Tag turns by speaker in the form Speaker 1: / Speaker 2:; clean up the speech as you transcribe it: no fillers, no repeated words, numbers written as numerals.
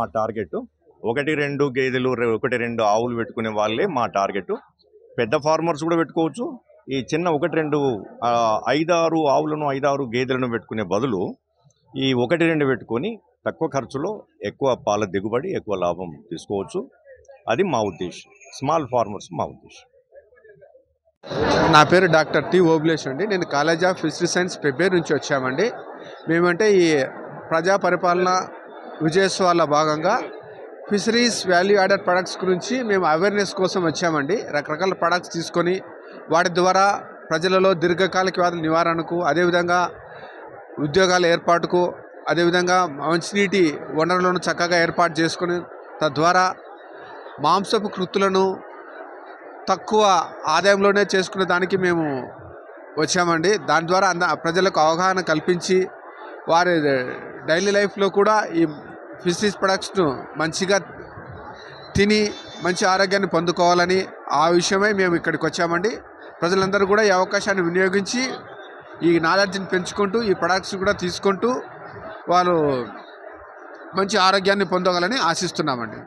Speaker 1: మా టార్గెట్. 1-2 గేదెలు 1-2 ఆవులు పెట్టుకునే వాళ్ళే మా టార్గెట్. పెద్ద ఫార్మర్స్ కూడా పెట్టుకోవచ్చు. ఈ చిన్న 1-2 5-6 ఆవులను 5-6 గేదెలను పెట్టుకునే బదులు ఈ 1-2 పెట్టుకొని తక్కువ ఖర్చులో ఎక్కువ పాల దిగుబడి, ఎక్కువ లాభం తీసుకోవచ్చు. అది మా ఉద్దేశం. స్మాల్ ఫార్మర్స్ మా ఉద్దేశం.
Speaker 2: నా పేరు డాక్టర్ టి ఓబులేష్ అండి. నేను college of fishery science prepare నుంచి వచ్చామండి. మేమంటే ఈ ప్రజా పరిపాలన విజయోత్సవాల భాగంగా ఫిషరీస్ వాల్యూ యాడెడ్ ప్రొడక్ట్స్ గురించి మేము అవేర్నెస్ కోసం వచ్చామండి. రకరకాల ప్రొడక్ట్స్ తీసుకొని వాటి ద్వారా ప్రజలలో దీర్ఘకాలిక వ్యాధుల నివారణకు, అదేవిధంగా ఉద్యోగాల ఏర్పాటుకు, అదేవిధంగా మంచినీటి వనరులను చక్కగా ఏర్పాటు చేసుకొని తద్వారా మాంసపు కృత్తులను తక్కువ ఆదాయంలోనే చేసుకునే దానికి మేము వచ్చామండి. దాని ద్వారా ప్రజలకు అవగాహన కల్పించి వారి డైలీ లైఫ్లో కూడా ఈ ఫిషరీస్ ప్రొడక్ట్స్ను మంచిగా తిని మంచి ఆరోగ్యాన్ని పొందుకోవాలని ఆ విషయమై మేము ఇక్కడికి వచ్చామండి. ప్రజలందరూ కూడా ఈ అవకాశాన్ని వినియోగించి ఈ నాలెడ్జ్ని పెంచుకుంటూ ఈ ప్రొడక్ట్స్ కూడా తీసుకుంటూ వాళ్ళు మంచి ఆరోగ్యాన్ని పొందగలని ఆశిస్తున్నామండి.